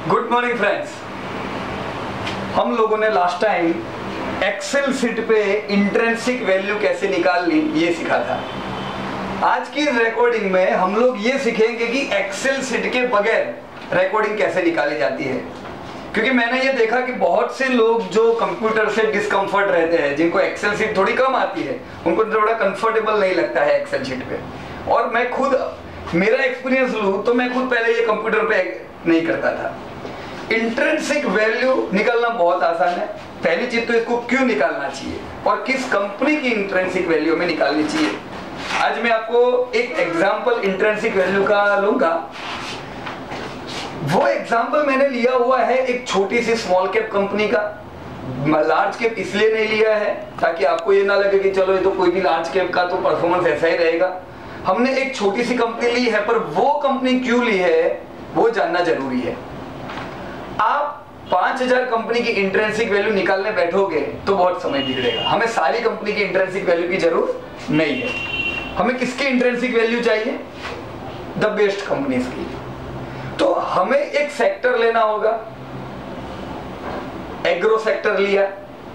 Good morning friends. हम लोगों ने लास्ट टाइम एक्सेल शीट पे इंट्रिंसिक वैल्यू कैसे निकालनी ये सीखा था। आज की रिकॉर्डिंग में हम लोग ये सीखेंगे कि एक्सेल शीट के बगैर रिकॉर्डिंग कैसे निकाली जाती है, क्योंकि मैंने ये देखा कि बहुत से लोग जो कंप्यूटर से डिस्कम्फर्ट रहते हैं, जिनको एक्सेल शीट थोड़ी कम आती है, उनको थोड़ा कंफर्टेबल नहीं लगता है एक्सेल शीट पे। और मैं खुद मेरा एक्सपीरियंस लूँ तो मैं खुद पहले ये कंप्यूटर पे नहीं करता था। इंट्रिंसिक वैल्यू निकालना बहुत आसान है। पहली चीज तो इसको क्यों निकालना चाहिए और किस कंपनी की इंट्रिंसिक वैल्यू में निकालनी चाहिए। आज मैं आपको एक एग्जांपल इंट्रिंसिक वैल्यू का लूंगा। वो एग्जांपल मैंने लिया हुआ है एक छोटी सी स्मॉल कैप कंपनी का। लार्ज कैप इसलिए नहीं लिया है ताकि आपको ये ना लगे कि चलो ये तो कोई भी लार्ज कैप का तो परफॉर्मेंस ऐसा ही रहेगा। हमने एक छोटी सी कंपनी ली है, पर वो कंपनी क्यों ली है वो जानना जरूरी है। आप 5000 कंपनी की इंट्रिंसिक वैल्यू निकालने बैठोगे तो बहुत समय बिगड़ेगा। हमें सारी कंपनी की इंट्रिंसिक वैल्यू की जरूरत नहीं है। हमें किसकी इंट्रिंसिक वैल्यू चाहिए? द बेस्ट कंपनीज की। तो हमें एक सेक्टर लेना होगा। एग्रो सेक्टर लिया,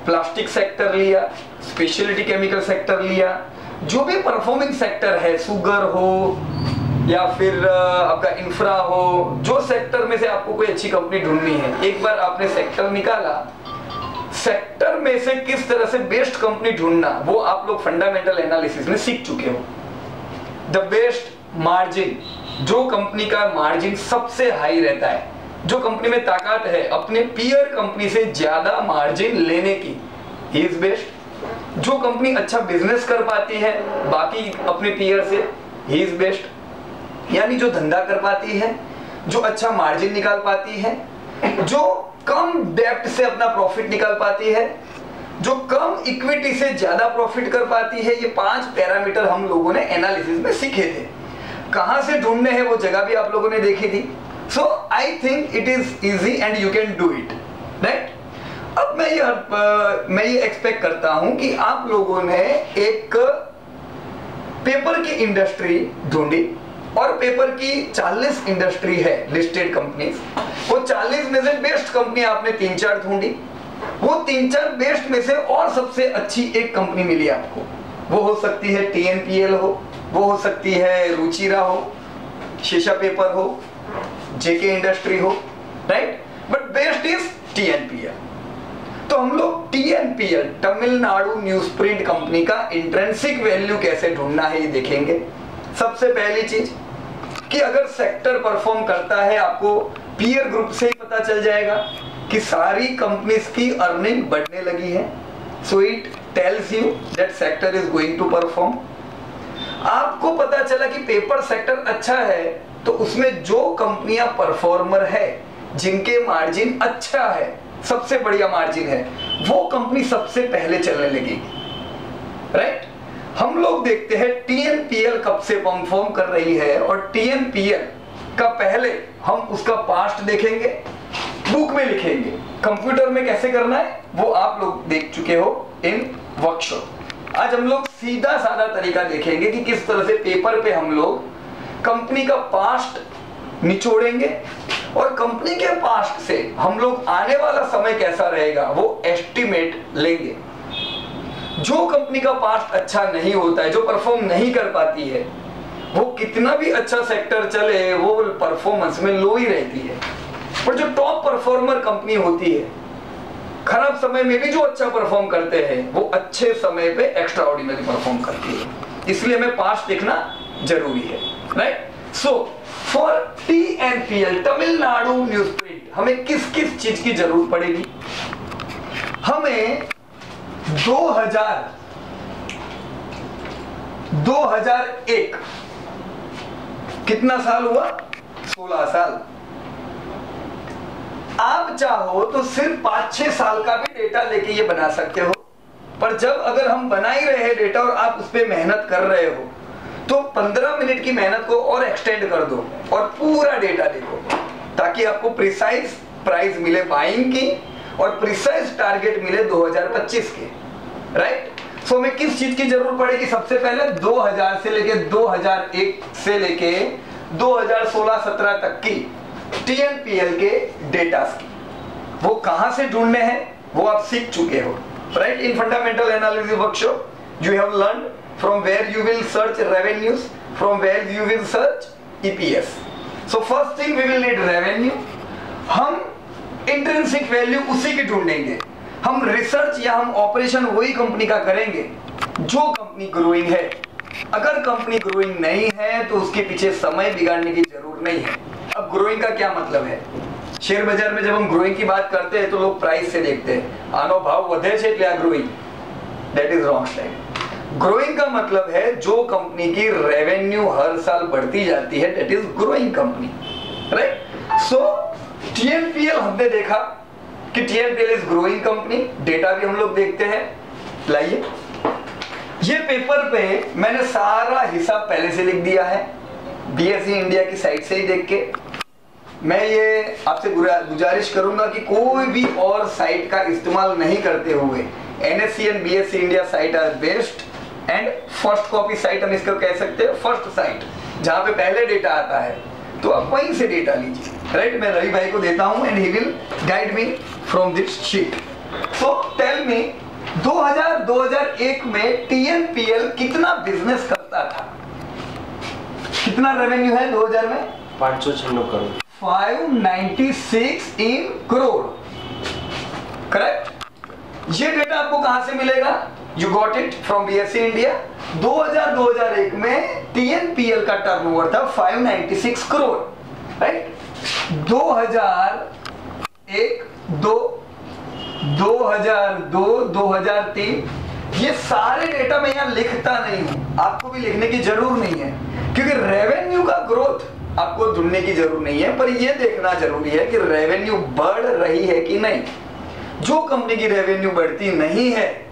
प्लास्टिक सेक्टर लिया, स्पेशलिटी केमिकल सेक्टर लिया, जो भी परफॉर्मिंग सेक्टर है, शुगर हो या फिर आपका इंफ्रा हो, जो सेक्टर में से आपको कोई अच्छी कंपनी ढूंढनी है, एक बार आपने सेक्टर निकाला, सेक्टर में से किस तरह से बेस्ट कंपनी ढूंढना वो आप लोग फंडामेंटल एनालिसिस में सीख चुके हो। द बेस्ट मार्जिन, जो कंपनी का मार्जिन सबसे हाई रहता है, जो कंपनी में ताकत है अपने पीयर कंपनी से ज्यादा मार्जिन लेने की, ही इज बेस्ट। जो कंपनी अच्छा बिजनेस कर पाती है बाकी अपने पीयर से, ही इज बेस्ट। यानी जो धंधा कर पाती है, जो अच्छा मार्जिन निकाल पाती है, जो कम डेप्ट से अपना प्रॉफिट निकाल पाती है, जो कम इक्विटी से ज्यादा प्रॉफिट कर पाती है। ये 5 पैरामीटर हम लोगों ने एनालिसिस में सीखे थे। कहां से ढूंढने हैं वो जगह भी आप लोगों ने देखी थी। So I think it is easy and you can do it, right. अब मैं ये एक्सपेक्ट करता हूं कि आप लोगों ने एक पेपर की इंडस्ट्री ढूंढी और पेपर की 40 इंडस्ट्री है लिस्टेड कंपनीज। वो 40 में से बेस्ट कंपनी आपने 3-4 ढूंढी। वो 3-4 बेस्ट में से और सबसे अच्छी एक कंपनी मिली आपको। वो हो सकती है TNPL हो, वो हो सकती है रुचिरा हो, शीशा पेपर हो, JK इंडस्ट्री हो, right. But best is TNPL। तो हम लोग TNPL, Tamil Nadu news print company का इंट्रिंसिक वैल्यू कैसे ढूंढना है ये देखेंगे। सबसे पहली चीज कि अगर सेक्टर परफॉर्म करता है, आपको पीयर ग्रुप से ही पता चल जाएगा कि सारी कंपनीज की अर्निंग बढ़ने लगी है। So it tells you that sector is going to perform. आपको पता चला कि पेपर सेक्टर अच्छा है तो उसमें जो कंपनियां परफॉर्मर है, जिनके मार्जिन अच्छा है, सबसे बढ़िया मार्जिन है, वो कंपनी सबसे पहले चलने लगेगी, राइट। हम लोग देखते हैं TNPL कब से परफॉर्म कर रही है और TNPL का पहले हम उसका पास्ट देखेंगे, बुक में लिखेंगे। कंप्यूटर में कैसे करना है वो आप लोग देख चुके हो इन वर्कशॉप। आज हम लोग सीधा साधा तरीका देखेंगे कि किस तरह से पेपर पे हम लोग कंपनी का पास्ट निचोड़ेंगे और कंपनी के पास्ट से हम लोग आने वाला समय कैसा रहेगा वो एस्टिमेट लेंगे। जो कंपनी का पास्ट अच्छा नहीं होता है, जो परफॉर्म नहीं कर पाती है, वो कितना भी अच्छा सेक्टर चले वो परफॉर्मेंस में लो ही रहती है। पर जो टॉप परफॉर्मर कंपनी होती है, खराब समय में भी जो अच्छा परफॉर्म करते हैं, वो अच्छे समय पे एक्स्ट्रा ऑर्डिनरी परफॉर्म करती है। इसलिए हमें पास्ट देखना जरूरी है, right. So for TNPL, Tamil Nadu news print, हमें किस किस चीज की जरूरत पड़ेगी? हमें 2001 कितना साल हुआ? 16 साल। आप चाहो तो सिर्फ 5-6 साल का भी डेटा लेके ये बना सकते हो, पर जब अगर हम बना ही रहे हैं डेटा और आप उस पर मेहनत कर रहे हो तो 15 मिनट की मेहनत को और एक्सटेंड कर दो और पूरा डेटा देखो, ताकि आपको प्रिसाइज प्राइस मिले बाइंग की और प्रिसाइज टारगेट मिले 2025 के, राइट। सो हमें किस चीज की जरूरत पड़ेगी? सबसे पहले 2000 से लेके 2001 से लेके 2016-17 तक की टीएनपीएल के डेटा की। वो कहां से ढूंढने हैं वो आप सीख चुके हो, right? In fundamental analysis workshop you have learn from where you will search revenues, from where you will search EPS. So first thing we will need revenue. हम इंट्रिंसिक वैल्यू उसी की ढूंढेंगे। हम रिसर्च या हम ऑपरेशन वही company का करेंगे जो कंपनी ग्रोइंग है। अगर कंपनी ग्रोइंग नहीं है तो उसके पीछे समय बिगाड़ने की जरूरत नहीं है। अब ग्रोइंग का क्या मतलब है? शेयर बाजार में जब हम ग्रोइंग की बात करते हैं तो लोग प्राइस से देखते हैं, आनो भाव વધે છે એટલે આ growing. That is wrong style. Growing का मतलब है जो कंपनी की रेवेन्यू हर साल बढ़ती जाती है, that is growing company, right? So TNPL हमने देखा कि TNPL is growing company. Data भी हम लोग देखते हैं। लाइए, ये पेपर पे मैंने सारा हिसाब पहले से लिख दिया है, बीएसई इंडिया की साइट से ही देख के। मैं ये आपसे गुजारिश करूंगा कि कोई भी और साइट का इस्तेमाल नहीं करते हुए NSC and BSE India site are best and first copy site हम इसको कह सकते हैं, फर्स्ट साइट जहां पे पहले डेटा आता है, तो आप वहीं से डेटा लीजिए, राइट? मैं रवि भाई को देता हूं and he will guide me from this sheet. So tell me 2001 में टीएनपीएल कितना बिजनेस करता था? कितना रेवेन्यू है 2000 में? 596 करोड़। 596 इन करोड़, करेक्ट? ये डेटा आपको कहां से मिलेगा? You got it from BSE India. 2001 में टीएनपीएल का टर्नओवर था 596 करोड़, राइट? 2001, 2002, 2003 ये सारे डेटा मैं यहां लिखता नहीं हूं, आपको भी लिखने की जरूरत नहीं है, क्योंकि रेवेन्यू का ग्रोथ आपको ढूंढने की जरूरत नहीं है, पर यह देखना जरूरी है कि रेवेन्यू बढ़ रही है कि नहीं। जो कंपनी की रेवेन्यू बढ़ती नहीं है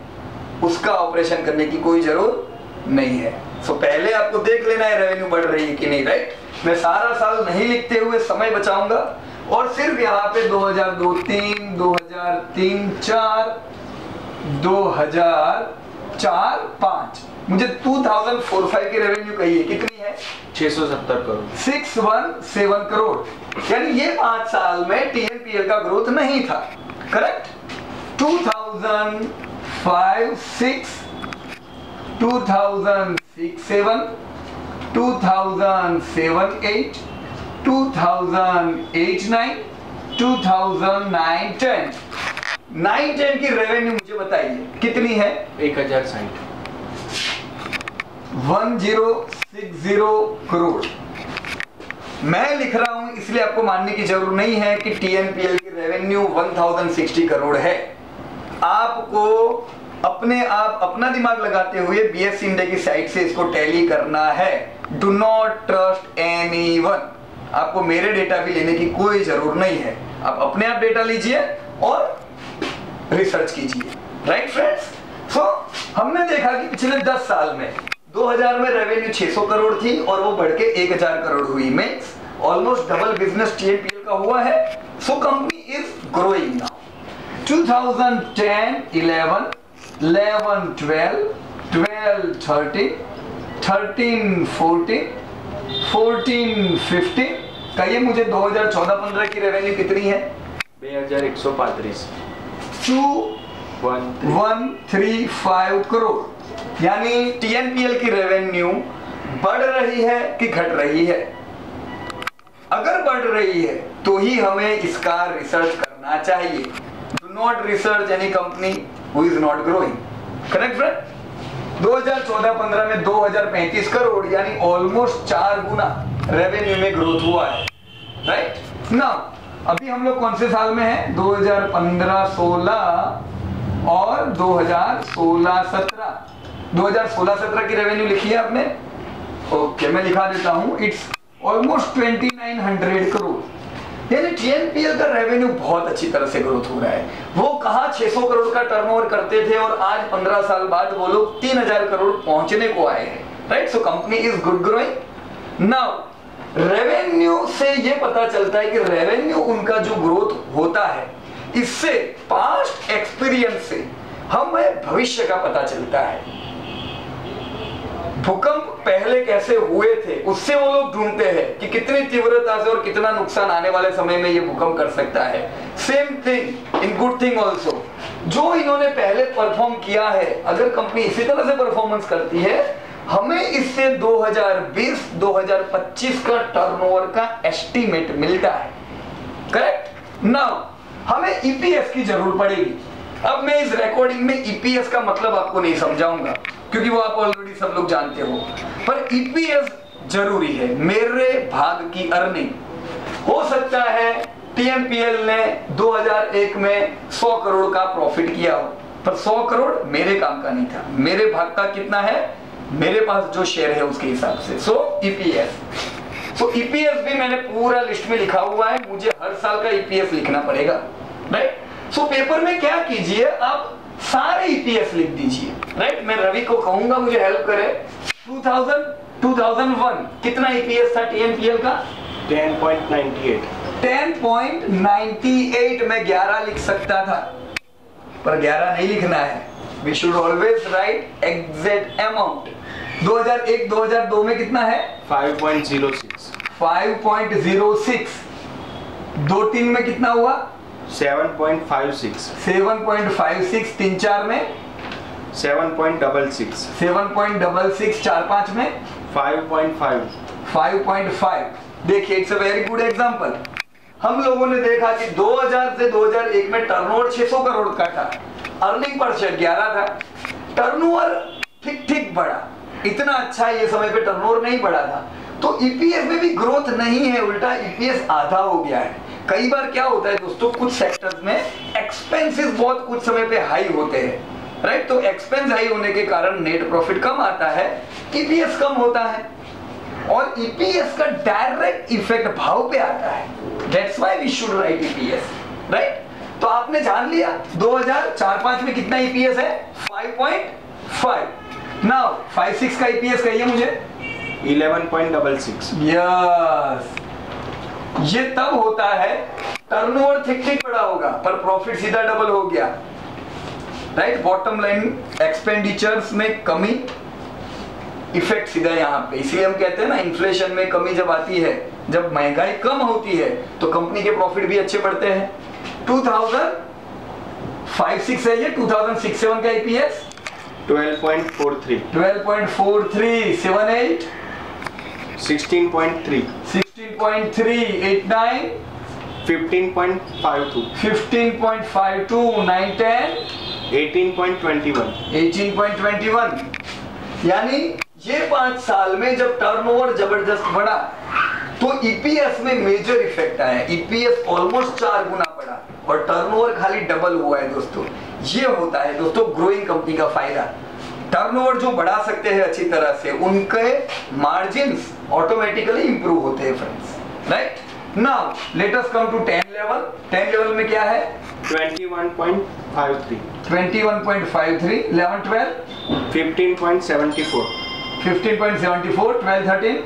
उसका ऑपरेशन करने की कोई जरूरत नहीं है। सो पहले आपको देख लेना है रेवेन्यू बढ़ रही है कि नहीं, राइट? मैं सारा साल नहीं लिखते हुए समय बचाऊंगा और सिर्फ यहाँ पे 2002, 3, 2003, 4, 2004, 5 मुझे 2004-5 की रेवेन्यू कहिए कितनी है? 670 करोड़। 617 करोड़। यानी ये 5 साल में टीएनपीएल का ग्रोथ नहीं था, करेक्ट? 2005-6, 2006-7, 2007-8, 2008-9, 2009-10। 9-10 की रेवेन्यू मुझे बताइए कितनी है? 1060। 1060 करोड़। मैं लिख रहा हूं इसलिए आपको मानने की जरूरत नहीं है कि टीएनपीएल की रेवेन्यू 1060 करोड़ है। आपको अपने आप अपना दिमाग लगाते हुए बीएसई इंडिया की साइट से इसको टैली करना है। Do not trust anyone. आपको मेरे डेटा भी लेने की कोई जरूरत नहीं है, आप अपने आप डेटा लीजिए और रिसर्च कीजिए, राइट फ्रेंड्स? सो हमने देखा कि पिछले 10 साल में 2000 में रेवेन्यू 600 करोड़ थी और वो बढ़ के 1000 करोड़ हुई। Means almost double business TNPL का हुआ है। So company is growing now. 2010, 11, 11, 12, 12, 13, 13, 14, 14, 15। कहिए मुझे 2014-15 की रेवेन्यू कितनी है? 2135। 2135 करोड़। यानी टीएनपीएल की रेवेन्यू बढ़ रही है कि घट रही है? अगर बढ़ रही है तो ही हमें इसका रिसर्च करना चाहिए। Do not research any company who is not growing, correct friend? 2014-15 में 2035 करोड़ यानी ऑलमोस्ट 4 गुना रेवेन्यू में ग्रोथ हुआ है, राइट? नाउ अभी हम लोग कौन से साल में हैं? 2015-16 और 2016-17। 2016-17 की रेवेन्यू लिखी है आपने? ओके, मैं लिखा देता हूं। It's almost 2900 crore. यानी टीएनपीएल का रेवेन्यू बहुत अच्छी तरह से ग्रोथ हो रहा है। वो कहां 600 करोड़ का टर्नओवर करते थे और आज 15 साल बाद वो लोग 3000 करोड़ पहुंचने को आए हैं, right? So company is good growing. Now revenue से ये पता चलता है कि रेवेन्यू उनका जो ग्रोथ होता है, इससे पास्ट एक्सपीरियंस से हमें भविष्य का पता चलता है। भूकंप पहले कैसे हुए थे उससे वो लोग ढूंढते हैं कि कितनी तीव्रता से और कितना नुकसान आने वाले समय में ये भूकंप कर सकता है। Same thing in good thing also, जो इन्होंने पहले परफॉर्म किया है, अगर कंपनी इसी तरह से परफॉर्मेंस करती है, हमें इससे 2020-2025 का टर्नओवर का एस्टीमेट मिलता है। करेक्ट। नाउ हमें ईपीएस की जरूरत पड़ेगी। अब मैं इस रिकॉर्डिंग में ईपीएस का मतलब आपको नहीं समझाऊंगा क्योंकि वो आप ऑलरेडी सब लोग जानते हो, पर ईपीएस जरूरी है। मेरे भाग की अर्निंग हो सकता है टीएमपीएल ने 2001 में 100 करोड़ का प्रॉफिट किया हो, पर 100 करोड़ मेरे काम का नहीं था। मेरे भाग का कितना है, मेरे पास जो शेयर है उसके हिसाब से। सो ईपीएस भी मैंने पूरा लिस्ट में लिखा हुआ है, मुझे हर साल का ईपीएस लिखना पड़ेगा। राइट। सो पेपर में क्या कीजिए, आप सारे ईपीएस लिख दीजिए। राइट। मैं रवि को कहूंगा मुझे हेल्प करे। 2001 कितना ईपीएस था टीएमपीएल का? 10.98। 10.98 में 11 लिख सकता था, पर 11 नहीं लिखना है। We should always write exact amount. 2001-2002 में कितना है? 5.06। 5.06। 2-3 में कितना हुआ? 7.56। 7.56। 3-4 में 7.66। 7.66। 4-5 में 5.5। 5.5। देखिए, it's a very good example. हम लोगों ने देखा कि 2000 से 2001 में टर्नओवर 600 करोड़ का था, अर्निंग पर शेयर 11 था। टर्नओवर ठीक ठीक बढ़ा, इतना अच्छा ये समय पे टर्नओवर नहीं बढ़ा था। तो ईपीएस में भी ग्रोथ नहीं है, उल्टा ईपीएस आधा हो गया है। कई बार क्या होता है दोस्तों, कुछ सेक्टर्स में एक्सपेंसेस बहुत कुछ समय पे हाई होते हैं। राइट। तो एक्सपेंस हाई होने के कारण नेट प्रॉफिट कम आता है, ईपीएस कम होता है, और ईपीएस का डायरेक्ट इफेक्ट भाव पे आता है। That's why we should write EPS. Right. तो आपने जान लिया 2004-05 में कितना ईपीएस है? 5.5। नाउ 5-6 का ईपीएस कहिए मुझे। 11.66। यस। ये तब होता है टर्नओवर ठीक ठीक बड़ा होगा पर प्रॉफिट सीधा डबल हो गया। राइट। बॉटम लाइन एक्सपेंडिचर्स में कमी, इफेक्ट सीधा यहाँ पे। इसलिए हम कहते हैं ना, इन्फ्लेशन में कमी जब आती है, जब महंगाई कम होती है तो कंपनी के प्रॉफिट भी अच्छे बढ़ते हैं। 2005-06 है ये। 2006-07 का ईपीएस 12.43। 12.43। 78 16.3। 16.3। 89 15.52। 15.52। 9-10 18.21। 18.21। यानी ये 5 साल में जब टर्नओवर जबरदस्त बढ़ा तो ईपीएस में मेजर इफेक्ट आया। ईपीएस ऑलमोस्ट 4 गुना बढ़ा और टर्नओवर खाली डबल हुआ है दोस्तों। ये होता है दोस्तों ग्रोइंग कंपनी का फायदा। टर्नओवर जो बढ़ा सकते हैं अच्छी तरह से, उनके मार्जिन्स ऑटोमेटिकली इंप्रूव होते हैं friends. Right. Now let us come to 10 level. 10 level में क्या है? 21.53। 21.53। 11-12 15.74। 15.74। 12-13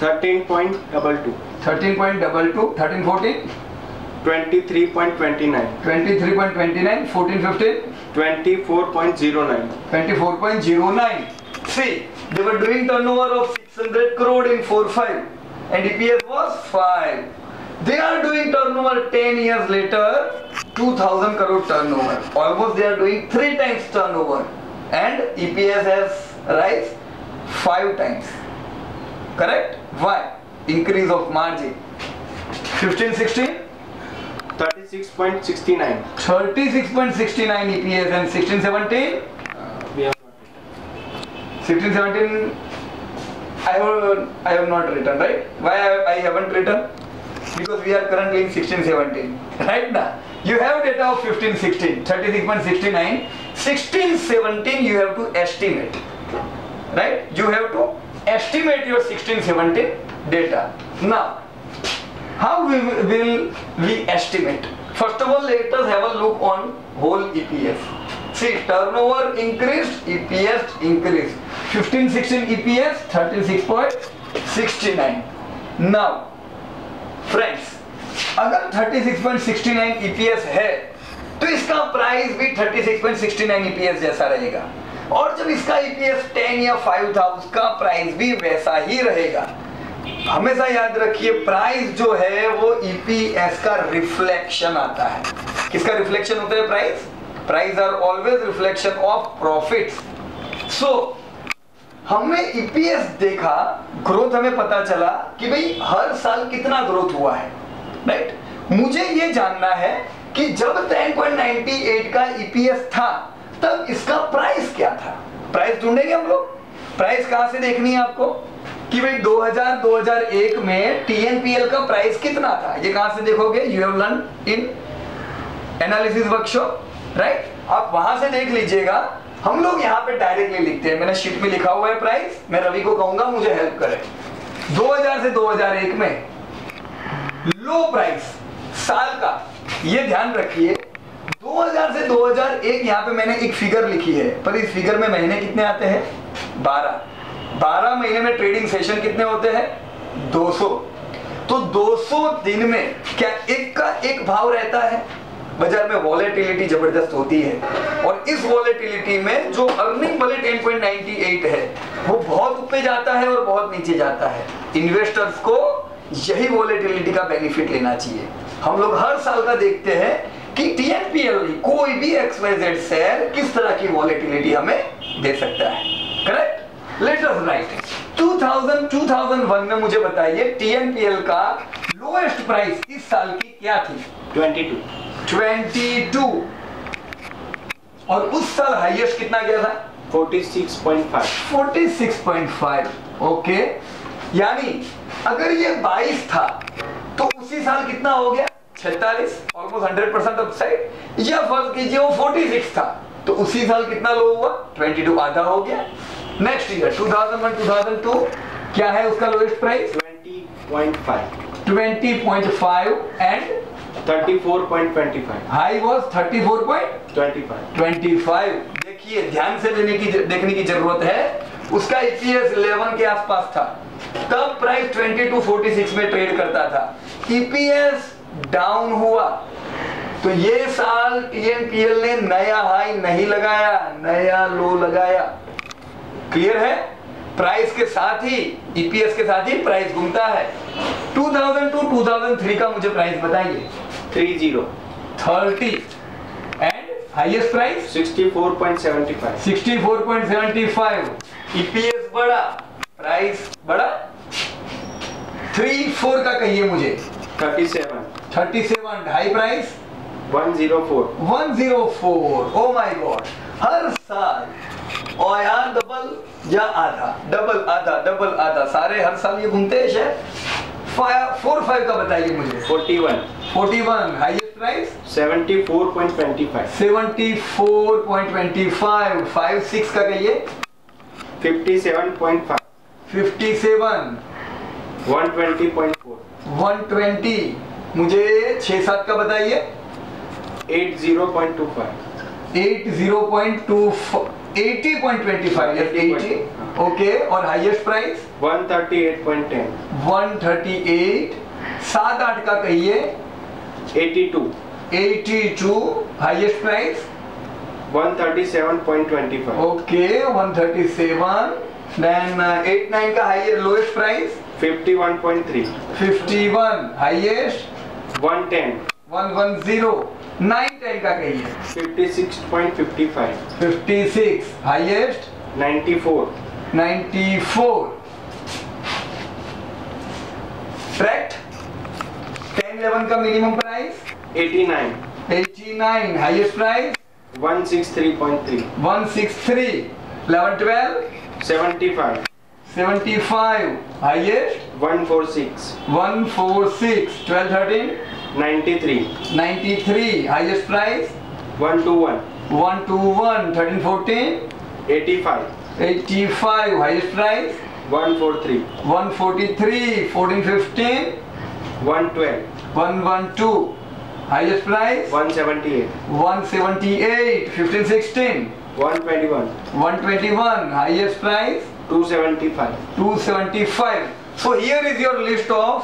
13.22। 13.22। 13-14 23.29। 23.29। 14-15 24.09। 24.09. See, they were doing turnover of 600 crore in 4-5 and EPS was 5. They are doing turnover 10 years later, 2000 crore turnover. Almost they are doing 3 times turnover and EPS has rise 5 times. Correct? Why? Increase of margin. 15-16 36.69. 36.69 EPS and 16-17 We have 16-17 I have not written, right? Why I haven't written? Because we are currently in 16-17, right now. You have data of 15-16, 36.69, 16-17 you have to estimate, right? You have to estimate your 16-17 data. Now, how will we estimate? First of all, let us have a look on whole EPS. See, turnover increased, EPS increased. 15-16 EPS, 36.69. Now, friends, अगर 36.69 EPS है तो इसका price भी 36.69 EPS जैसा रहेगा। और जब इसका ईपीएस 10 या 5 था उसका प्राइस भी वैसा ही रहेगा। हमेशा याद रखिए प्राइस जो है वो ईपीएस का रिफ्लेक्शन आता है। किसका रिफ्लेक्शन होता है? Price are always reflection of profits. So हमने ईपीएस देखा, ग्रोथ हमें पता चला कि भाई हर साल कितना ग्रोथ हुआ है, राइट। मुझे ये जानना है कि जब 10.98 का ईपीएस था तब इसका प्राइस क्या था। प्राइस ढूंढेंगे हम लोग। प्राइस कहां से देखनी है आपको कि भाई 2001 में टीएनपीएल का प्राइस कितना था, ये कहां से देखोगे? You have learn in analysis workshop, right. आप वहां से देख लीजिएगा। हम लोग यहाँ पे डायरेक्टली लिखते हैं, मैंने शीट में लिखा हुआ है प्राइस। मैं रवि को कहूंगा मुझे हेल्प करे। 2000 से 2001 में लो प्राइस साल का, ये ध्यान रखिए। 2000 से 2001 यहाँ पे मैंने एक फिगर लिखी है, पर इस फिगर में महीने कितने आते हैं? 12 महीने में ट्रेडिंग सेशन कितने होते हैं? 200। तो 200 दिन में क्या एक का एक भाव रहता है? बाजार में वॉलेटिलिटी जबरदस्त होती है और इस वॉलेटिलिटी में जो अर्निंग भले 10.98 है वो बहुत ऊपर जाता है और बहुत नीचे जाता है। इन्वेस्टर्स को यही वॉलेटिलिटी का बेनिफिट लेना चाहिए। हम लोग हर साल का देखते हैं कि टीएनपीएल कोई भी XYZ शेयर किस तरह की वॉलेटिलिटी हमें दे सकता है, करेक्ट। लेट अस राइट 2001 में मुझे बताइए टीएनपीएल का लोएस्ट प्राइस इस साल की क्या थी? 22। और उस साल हाईएस्ट कितना गया था? 46.5। ओके, यानी अगर ये 22 था तो उसी साल कितना हो गया? 46, ऑलमोस्ट 100% अपसाइड। या फर्ज कीजिए वो 46 था तो उसी साल कितना लो हुआ? 22, आधा हो गया। नेक्स्ट ईयर 2001-2002 क्या है उसका lowest price? 20.5 and 34.25। High was 34.25। देखिए ध्यान से देखने की जरूरत है। उसका ईपीएस 11 के आसपास था, तब प्राइस 2246 में ट्रेड करता था। ईपीएस डाउन हुआ तो ये साल टीएनपीएल ने नया हाई नहीं लगाया, नया लो लगाया। क्लियर है? प्राइस के साथ ही ईपीएस के साथ ही प्राइस घूमता है। 2002-2003 का मुझे प्राइस बताइए। 30 एंड हाईएस्ट प्राइस 64.75। ईपीएस बढ़ा, प्राइस बढ़ा। 3-4 का कहिए मुझे। 37 high price 104। Oh my god, हर साल और यार डबल या आधा, डबल आधा सारे हर साल ये घूमते हैं शेयर। 4-5 का बताइए मुझे। 41 हाईएस्ट प्राइस 74.25। 74.25। 5-6 का कहिए। 57.5। 57 120.4। 120 मुझे 6-7 का बताइए। 80.25। 80.25 yes 80 ओके। और हाईएस्ट प्राइस 138.10। 138। 7-8 का कहिए। 82। Highest price 137.25। ओके 137। देन 8-9 का हाईएस्ट लोएस्ट प्राइस 51.3। 51 हाईएस्ट 110। 110। 9-10 का कहिए। 56.55। 56 हाईएस्ट 94। 94। करेक्ट। 10-11 का minimum price 89। Highest price 163.3। 163। 11-12 75। Highest 146। 146। 12-13 93। Highest price 121। 13-14 85। Highest price 143। 143। 14-15 112। 112 highest price 178। 178। 15-16 121। highest price 275. So here is your list of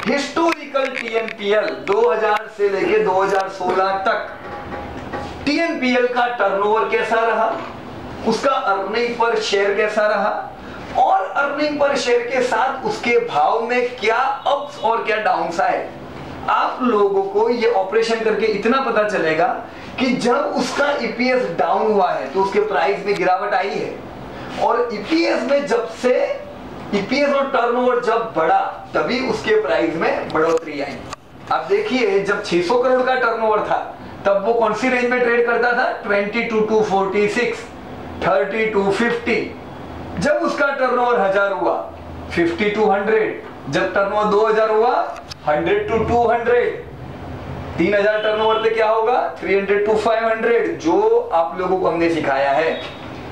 historical TNPL 2000 से लेके 2016 तक। TNPL का turnover कैसा रहा, उसका अर्निंग पर शेयर कैसा रहा और अर्निंग पर शेयर के साथ उसके भाव में क्या अप्स और क्या डाउन्स आए। आप लोगों को ये ऑपरेशन करके इतना पता चलेगा कि जब उसका ईपीएस डाउन हुआ है तो उसके प्राइस में गिरावट आई है, और ईपीएस में जब से ईपीएस और टर्नओवर जब बढ़ा तभी उसके प्राइस में बढ़ोतरी आई। आप देखिए जब 600 करोड़ का टर्नओवर था तब वो कौन सी रेंज में ट्रेड करता था, 22 to 46, 30 to 50। जब उसका टर्नओवर 1000 हुआ 50 to 100, जब टर्नओवर 2000 हुआ 100 to 200, 3000 टर्नओवर पे क्या होगा 300 to 500। जो आप लोगों को हमने सिखाया है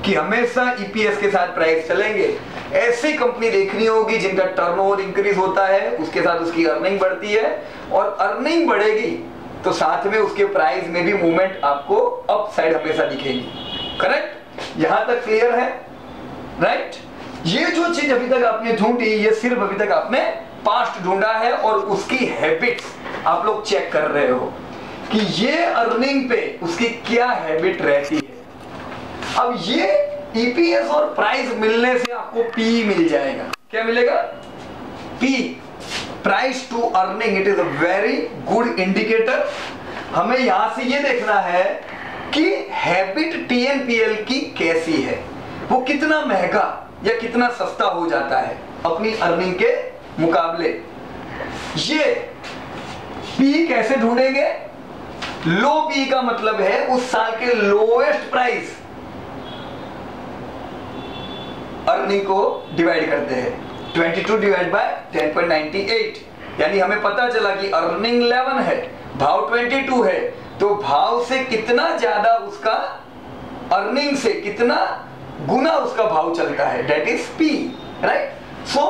कि हमेशा ईपीएस के साथ प्राइस चलेंगे। ऐसी कंपनी देखनी होगी जिनका टर्नओवर इंक्रीज होता है, उसके साथ उसकी अर्निंग बढ़ती है, और अर्निंग बढ़ेगी तो साथ में उसके प्राइस में भी मूवमेंट आपको अप साइड हमेशा दिखेगी। करेक्ट? यहां तक क्लियर है? राइट? ये जो चीज अभी तक आपने ढूंढी ये सिर्फ अभी तक आपने पास्ट ढूंढा है, और उसकी हैबिट्स आप लोग चेक कर रहे हो कि ये अर्निंग पे उसकी क्या हैबिट रहती है। अब ये ईपीएस और प्राइस मिलने से आपको पी मिल जाएगा। क्या मिलेगा? P, price to earning. It is a very good indicator. हमें यहां से ये देखना है कि हैबिट टीएनपीएल की कैसी है, वो कितना महंगा या कितना सस्ता हो जाता है अपनी अर्निंग के मुकाबले। ये पी कैसे ढूंढेंगे? लो पी का मतलब है उस साल के लोएस्ट प्राइस अर्निंग को डिवाइड करते हैं 22 डिवाइड बाय 10.98, यानी हमें पता चला कि अर्निंग 11 है, भाव 22 है, तो भाव से कितना ज्यादा उसका अर्निंग से कितना गुना उसका भाव चलता है, that is P. Right? So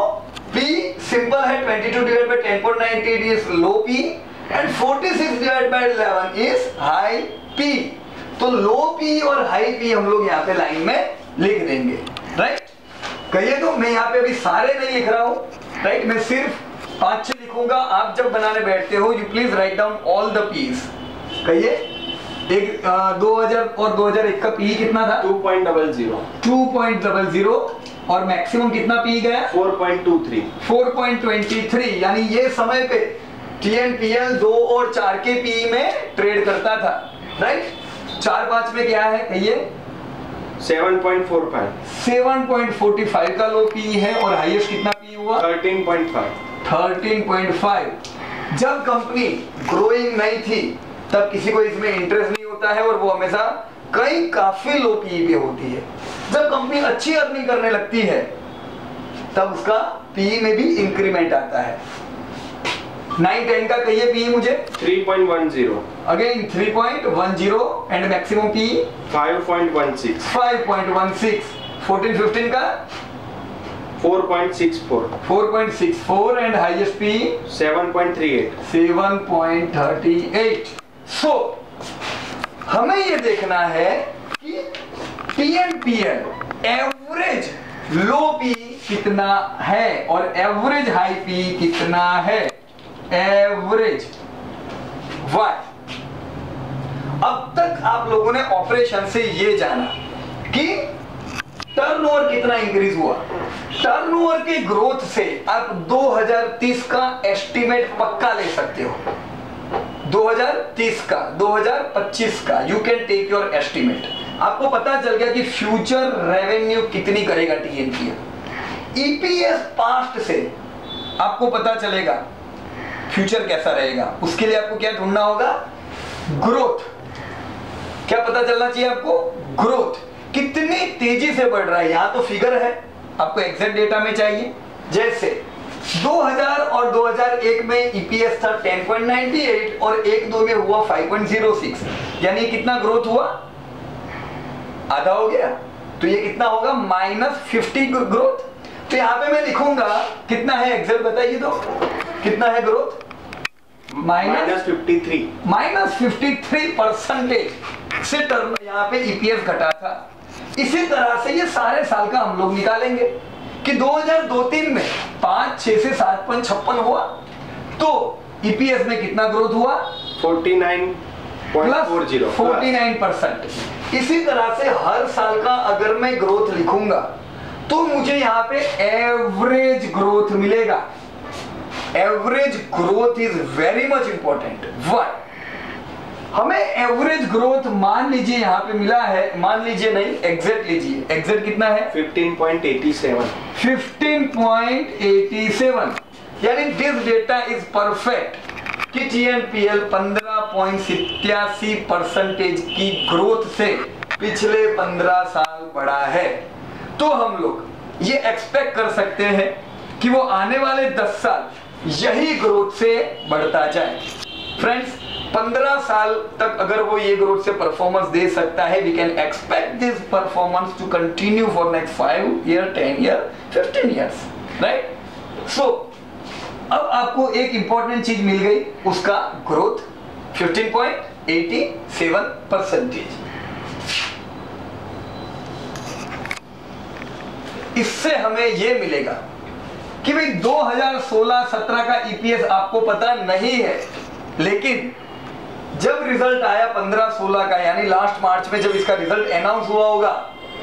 P simple है, 22 divide by 10.98 is low P and 46 divide by 11 is high P. तो लो पी और हाई पी हम लोग यहाँ पे लाइन में लिख देंगे। राइट? कहिए तो मैं यहाँ पे अभी सारे नहीं लिख रहा हूं। राइट? मैं सिर्फ 5-6 लिखूंगा। आप जब बनाने बैठते हो you please write down all the piece. कहिए, एक 2000 और 2001 का पी कितना था? 2.00 और मैक्सिमम कितना पी गया? 4.23, यानी ये समय पे टीएनपीएल 2 और 4 के पी में ट्रेड करता था। राइट? 4-5 में क्या है? कहिए 7.45 का लो पी है, और हाईएस्ट कितना पी हुआ? 13.5। जब कंपनी ग्रोइंग नहीं थी तब किसी को इसमें इंटरेस्ट नहीं होता है, और वो हमेशा काफी लो पी पे होती है। जब कंपनी अच्छी अर्निंग करने लगती है तब उसका पी में भी इंक्रीमेंट आता है। 9-10 का कहिए पी मुझे? 3.10, अगेन 3.10 एंड मैक्सिमम पी 5.16, 14-15 का 4.64 एंड हाईएस्ट पी 7.38। सो हमें ये देखना है कि टीएनपीएल एवरेज लो पी कितना है और एवरेज हाई पी कितना है। Average Y. अब तक आप लोगों ने ऑपरेशन से ये जाना कि टर्नओवर कितना इंक्रीज हुआ। टर्नओवर के ग्रोथ से आप 2030 का एस्टीमेट पक्का ले सकते हो। 2030 का, 2025 का you can take your estimate. आपको पता चल गया कि फ्यूचर रेवेन्यू कितनी करेगा टीएनपीएल। ईपीएस पास्ट से आपको पता चलेगा फ्यूचर कैसा रहेगा। उसके लिए आपको क्या ढूंढना होगा? ग्रोथ। क्या पता चलना चाहिए आपको? ग्रोथ कितनी तेजी से बढ़ रहा है। यहां तो फिगर है, आपको एग्जैक्ट डेटा में चाहिए। जैसे 2000 और 2001 में ईपीएस था 10.98 और 1-2 में हुआ 5.06, यानी कितना ग्रोथ हुआ? आधा हो गया। तो ये कितना होगा? -50 ग्रोथ। तो यहां पे मैं लिखूंगा कितना है, एग्जैक्ट बताइए तो कितना है ग्रोथ? -53% से टर्म यहाँ पे ईपीएस घटा था। इसी तरह से ये सारे साल का हम लोग निकालेंगे कि 2002-03 में 5-6 से 7.56 हुआ, तो ईपीएस में कितना ग्रोथ हुआ? 49 0.40 49%। इसी तरह से हर साल का अगर मैं ग्रोथ लिखूंगा तो मुझे यहाँ पे एवरेज ग्रोथ मिलेगा। Average growth is very much important. Why? हमें एवरेज ग्रोथ मान लीजिए यहाँ पे मिला है, मान लीजिए नहीं, एग्जैक्ट लीजिए। एग्जैक्ट कितना है? 15.87। 15.87, यानी दिस डेटा इज परफेक्ट कि TNPL 15.87% की ग्रोथ से पिछले 15 साल बढ़ा है। तो हम लोग ये एक्सपेक्ट कर सकते हैं कि वो आने वाले 10 साल यही ग्रोथ से बढ़ता जाए। फ्रेंड्स, 15 साल तक अगर वो ये ग्रोथ से परफॉर्मेंस दे सकता है, we can expect this performance to continue for next 5 year, 10 year, 15 years, right? So अब आपको एक इंपॉर्टेंट चीज मिल गई, उसका ग्रोथ 15.87%। इससे हमें यह मिलेगा कि भाई 2016-17 का EPS आपको पता नहीं है, लेकिन जब रिजल्ट आया 15-16 का, यानी लास्ट मार्च में जब इसका रिजल्ट अनाउंस हुआ होगा,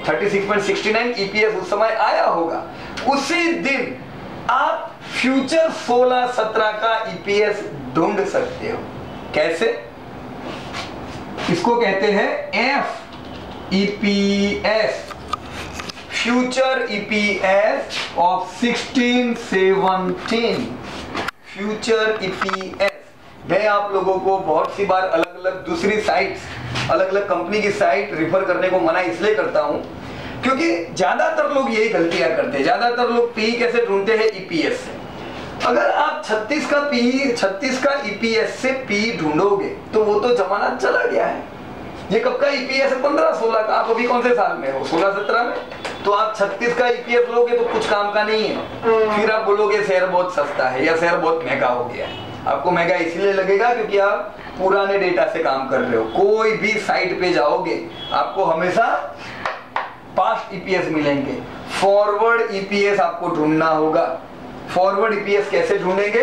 36.69 EPS उस समय आया होगा, उसी दिन आप फ्यूचर 16-17 का EPS ढूंढ सकते हो। कैसे? इसको कहते हैं FEPS, future EPS of 16-17। Future EPS मैं आप लोगों को बहुत सी बार अलग अलग दूसरी साइट्स, अलग अलग कंपनी की साइट रिफर करने को मना इसलिए करता हूं क्योंकि ज्यादातर लोग यही गलतियां करते हैं। ज्यादातर लोग PE कैसे ढूंढते हैं? EPS से। अगर आप 36 का EPS से PE ढूंढोगे तो वो तो जमाना चला गया है। ये कब का EPS है? 15-16 का। आप अभी कौन से साल में हो? 16-17 में। तो आप 36 का EPS लोगे तो कुछ काम का नहीं है। फिर आप बोलोगे शेयर बहुत सस्ता है या शेयर बहुत महंगा हो गया है। आपको महंगा इसलिए लगेगा क्योंकि आप पुराने डेटा से काम कर रहे हो। कोई भी साइट पे जाओगे आपको हमेशा पास्ट EPS मिलेंगे। फॉरवर्ड EPS आपको ढूंढना होगा। फॉरवर्ड EPS कैसे ढूंढेंगे?